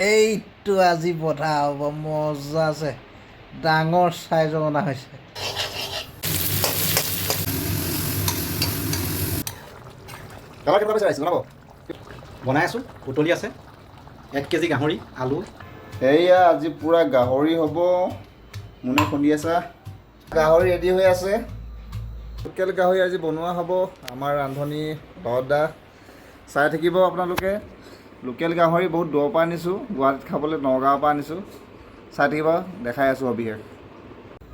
এইটো আজি বধা হ'ব মজা আছে ডাঙৰ চাইজৰ অনা হৈছে কালাৰ কেনেকুৱা বিচাৰিছে জনাব বনাই আছোঁ উতলি আছে 1 কেজি গাহৰি আলু এয়া আজি পুৰা গাহৰি হ'ব মুনে খুন্দি আছা গাহৰি ৰেডি হৈ আছে লোকেল গাহৰি আজি বনোৱা হ'ব আমাৰ ৰান্ধনি দদা চাই থাকিব আপোনালোকে লোকেল গাহৰি বহুত দূৰৰ পৰা আনিছোঁ গুৱাহাটীত খাবলৈ নগাঁৱৰ পৰা আনিছোঁ চাই থাকিব দেখাই আছোঁ অবিশেষ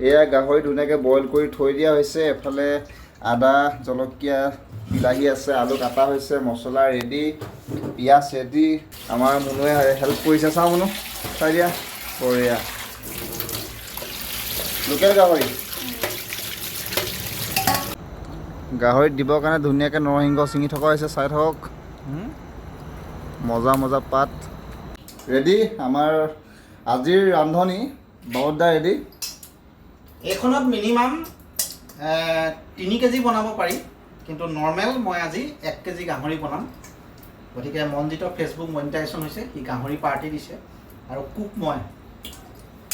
এয়া গাহৰি ধুনীয়াকৈ বইল কৰি থৈ দিয়া হৈছে এফালে আদা জলকীয়া বিলাহী আছে আলু কাটা হৈছে মছলা ৰেডি পিঁয়াজ ৰেডি আমাৰ মুনুৱে হেল্প কৰিছে চাওঁ মুনু চাই দিয়া বঢ়িয়া লোকেল গাহৰিত দিবৰ কাৰণে ধুনীয়াকৈ নৰসিংহ ছিঙি থকা হৈছে চাই থাকক মজা মজা পাত ৰেডি আমাৰ আজিৰ ৰান্ধনি বাবুদা ৰেডি এইখনত মিনিমাম 3 কেজি বনাব পাৰি কিন্তু নৰ্মেল মই আজি 1 কেজি গাহৰি বনাম গতিকে মনজিতৰ ফেচবুক মনিটাইজেশ্যন হৈছে সি গাহৰি পাৰ্টি দিছে আৰু কুক মই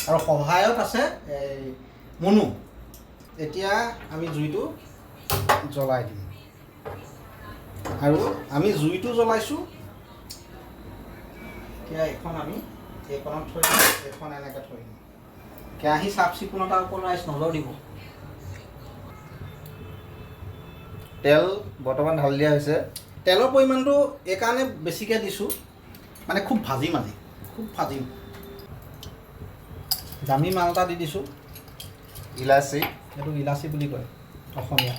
আৰু সহায়ত আছে মুনু এতিয়া আমি জুইটো জ্বলাই দিম আৰু আমি জুইটো জ্বলাইছোঁ এতিয়া এখন আমি এইখনত থৈ দিম এইখন এনেকৈ থৈ দিম কেৰাহী চাফ চিকুণতাৰ ওপৰত ৰাইজ নজৰ দিব তেল বৰ্তমান ঢালি দিয়া হৈছে তেলৰ পৰিমাণটো এইকাৰণে বেছিকৈ দিছোঁ মানে খুব ভাজিম আজি খুব ভাজিম দামী মাল এটা দি দিছোঁ ইলাচি এইটো ইলাচি বুলি কয় অসমীয়া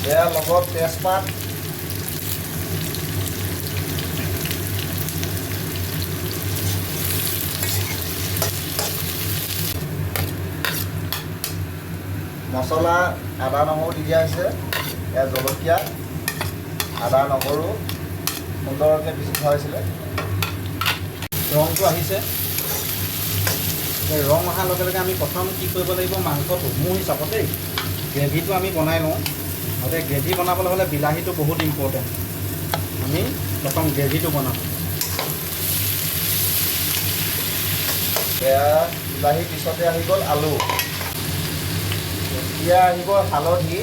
ইয়াৰ লগত তেজপাত মছলা আদা নহৰু দি দিয়া হৈছে ইয়াৰ জলকীয়া আদা নহৰু সুন্দৰকৈ পিচি থোৱা হৈছিলে ৰংটো আহিছে ৰং অহাৰ লগে লগে আমি প্ৰথম কি কৰিব লাগিব মাংসটো মোৰ হিচাপত দেই গ্ৰেভিটো আমি বনাই লওঁ গতিকে গ্ৰেভি বনাবলৈ হ'লে বিলাহীটো বহুত ইম্পৰ্টেণ্ট আমি প্ৰথম গ্ৰেভিটো বনাম এয়া বিলাহী পিছতে আহি গ'ল আলু এতিয়া আহিব হালধি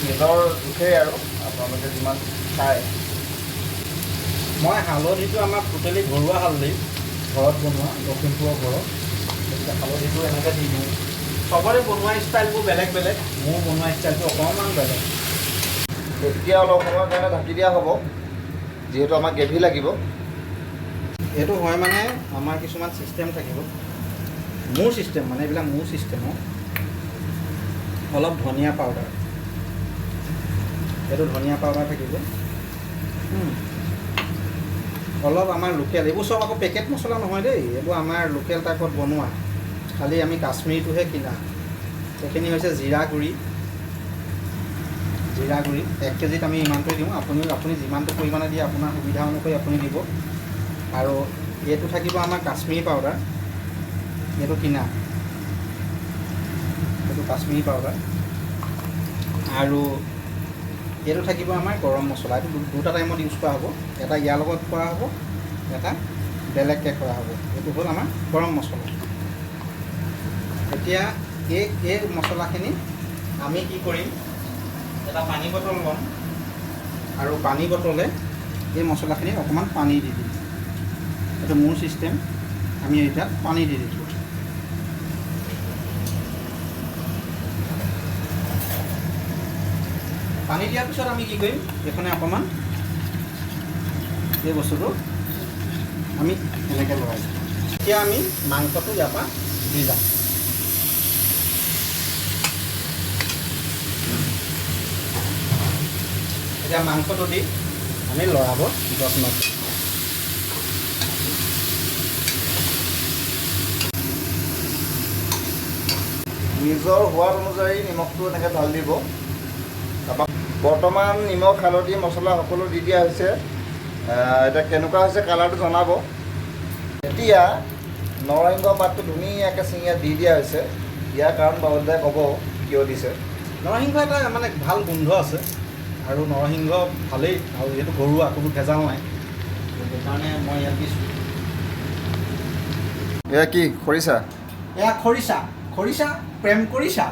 নিজৰ জোখেই আৰু আপোনালোকে যিমান খায় মই হালধিটো আমাৰ টোটেলি ঘৰুৱা হালধি ঘৰত বনোৱা লখিমপুৰৰ ঘৰত গতিকে হালধিটো এনেকৈ দি দিওঁ চবৰে বনোৱা ষ্টাইলবোৰ বেলেগ বেলেগ মোৰ বনোৱা ষ্টাইলটো অকণমান বেলেগ এতিয়া অলপ সময়ৰ কাৰণে ঢাকি দিয়া হ'ব যিহেতু আমাক গ্ৰেভি লাগিব এইটো হয় মানে আমাৰ কিছুমান ছিষ্টেম থাকিব মোৰ ছিষ্টেম মানে এইবিলাক মোৰ ছিষ্টেমৰ অলপ ধনিয়া পাউডাৰ এইটো ধনিয়া পাউডাৰ থাকিব অলপ আমাৰ লোকেল এইবোৰ চব আকৌ পেকেট মছলা নহয় দেই এইবোৰ আমাৰ লোকেল টাইপত বনোৱা খালি আমি কাশ্মীৰীটোহে কিনা সেইখিনি হৈছে জিৰা গুড়ি 1 কেজিত আমি ইমানটোৱে দিওঁ আপুনি যিমানটো পৰিমাণে দিয়ে আপোনাৰ সুবিধা অনুসৰি আপুনি দিব আৰু এইটো থাকিব আমাৰ কাশ্মীৰী পাউডাৰ এইটো কিনা এইটো কাশ্মীৰী পাউডাৰ আৰু এইটো থাকিব আমাৰ গৰম মছলা এইটো দুটা টাইমত ইউজ কৰা হ'ব এটা ইয়াৰ লগত কৰা হ'ব এটা বেলেগকৈ কৰা হ'ব এইটো হ'ল আমাৰ গৰম মছলা এতিয়া এই মছলাখিনি আমি কি কৰিম এটা পানী বটল ল'ম আৰু পানী বটলে এই মছলাখিনিত অকণমান পানী দি দিম এইটো মোৰ ছিষ্টেম আমি এতিয়া পানী দি দিছোঁ পানী দিয়াৰ পিছত আমি কি কৰিম এইখনে অকণমান এই বস্তুটো আমি এনেকৈ লগাই দিম এতিয়া আমি মাংসটো ইয়াৰ পৰা দি যাম এতিয়া মাংসটো দি আমি লৰাব যত্নত নিজৰ সোৱাদ অনুযায়ী নিমখটো এনেকৈ ঢালি দিব। তাৰপৰা বৰ্তমান নিমখ হালধি মছলা সকলো দি দিয়া হৈছে। এতিয়া কেনেকুৱা হৈছে কালাৰটো জনাব। এতিয়া নৰসিংহ পাতটো ধুনীয়াকৈ ছিঙিয়াত দি দিয়া হৈছে। ইয়াৰ কাৰণ বাবুদাই ক'ব কিয় দিছে। নৰসিংহ এটা মানে ভাল গোন্ধ আছে আৰু নৰসিংহ ভালেই, আৰু যিহেতু ঘৰুৱা কোনো ভেজাল নাই, সেইকাৰণে মই ইয়াত দিছোঁ। এয়া কি খৰিচা? এয়া খৰিচা, খৰিচা প্ৰেম কৰিছা,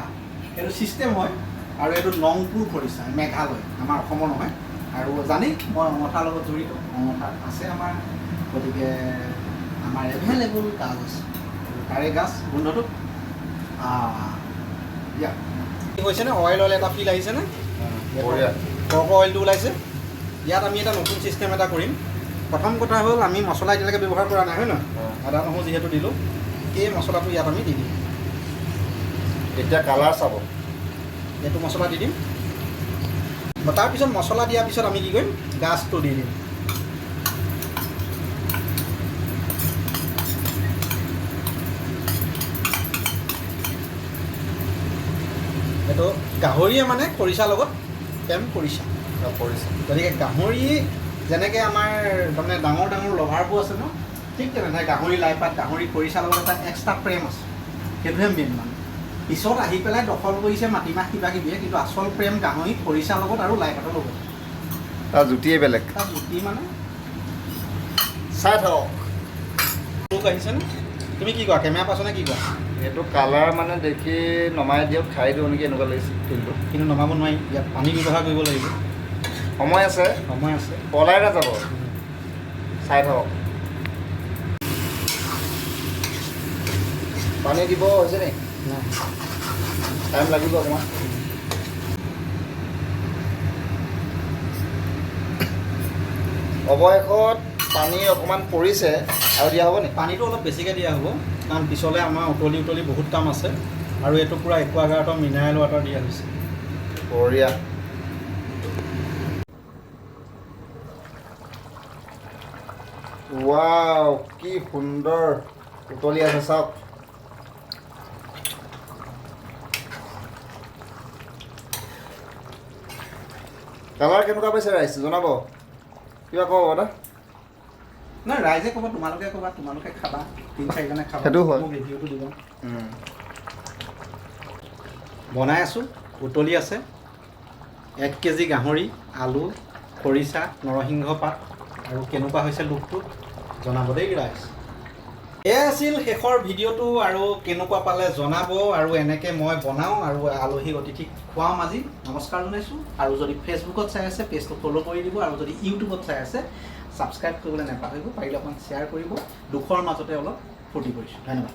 এইটো ছিষ্টেম হয়। আৰু এইটো নংপুৰ খৰিচা, মেঘালয়, আমাৰ অসমৰ নহয়। আৰু জানেই মই অঙঠাৰ লগত জড়িত, অঙঠা আছে আমাৰ, গতিকে আমাৰ এভেইলেবল গাছ আছে, তাৰে গাছ গোন্ধটো ইয়াত হৈছেনে? অইল এটা ফিল আহিছেনে? বঢ়িয়া। কৰ্কৰ অইলটো ওলাইছে। ইয়াত আমি এটা নতুন ছিষ্টেম এটা কৰিম। প্ৰথম কথা হ'ল আমি মছলা এতিয়ালৈকে ব্যৱহাৰ কৰা নাই, হয় নহয়? আদা নহৰু যিহেতু দিলোঁ, এই মছলাটো ইয়াত আমি দি দিম। এতিয়া কালাৰ চাব। এইটো মছলা দি দিম। তাৰপিছত মছলা দিয়াৰ পিছত আমি কি কৰিম, গাজটো দি দিম। এইটো গাহৰিয়ে মানে খৰিচাৰ লগত প্ৰেম কৰিছা। গতিকে গাহৰি যেনেকৈ আমাৰ তাৰমানে ডাঙৰ ডাঙৰ লভাৰবোৰ আছে ন, ঠিক তেনেকৈ গাহৰি লাইপাত, গাহৰি খৰিচাৰ লগত এটা এক্সট্ৰা প্ৰেম আছে। সেইটোহে মেইন মানে। পিছত আহি পেলাই দখল কৰিছে মাটিমাহ কিবা কিবিয়ে, কিন্তু আচল প্ৰেম গাহৰি খৰিচাৰ লগত আৰু লাইপাতৰ লগত। তাৰ জুতিয়ে বেলেগ। তাৰ জুতি মানে চাই থাকক। লোক আহিছেনে? তুমি কি কোৱা, কেমেৰা পাছনে কি কোৱা? এইটো কালাৰ মানে দেখি নমাই দিয়ক, খাই দিওঁ নেকি এনেকুৱা লাগিছে ফিলটো। কিন্তু নমাব নোৱাৰি, ইয়াত পানী ব্যৱহাৰ কৰিব লাগিব। সময় আছে, সময় আছে, পলাই নাযাব। চাই থাকক। পানী দিব হৈছে নি? নাই টাইম লাগিব অকণমান। অৱশেষত পানী অকণমান পৰিছে, আৰু দিয়া হ'ব নি? পানীটো অলপ বেছিকৈ দিয়া হ'ব, কাৰণ পিছলৈ আমাৰ উতলি বহুত কাম আছে। আৰু এইটো পূৰা একুৱাগাৰ্ডৰ মিনাৰেল ৱাটাৰ দিয়া হৈছে। বঢ়িয়া। ৱাও, কি সুন্দৰ উতলি আছে চাওক। কালাৰ কেনেকুৱা পাইছে ৰাইজ জনাব। কিবা ক'ব দাদা? নাই, ৰাইজে ক'বা, তোমালোকে ক'বা, তোমালোকে খাবা, 3-4জনে খাবা, সেইটো হয়। মোক ৰিভিউটো দিবা। বনাই আছোঁ, উতলি আছে। 1 কেজি গাহৰি, আলু, খৰিচা, নৰসিংহ পাত, আৰু কেনেকুৱা হৈছে লুকটো জনাব দেই ৰাইজ। এয়া আছিল শেষৰ ভিডিঅ'টো, আৰু কেনেকুৱা পালে জনাব। আৰু এনেকৈ মই বনাওঁ আৰু আলহীক অতিথিক খুৱাম আজি। নমস্কাৰ জনাইছোঁ। আৰু যদি ফেচবুকত চাই আছে পেজটো ফ'ল' কৰি দিব, আৰু যদি ইউটিউবত চাই আছে ছাবস্ক্ৰাইব কৰিবলৈ নাপাহৰিব। পাৰিলে অকণমান শ্বেয়াৰ কৰিব। দুখৰ মাজতে অলপ ফূৰ্তি কৰিছোঁ। ধন্যবাদ।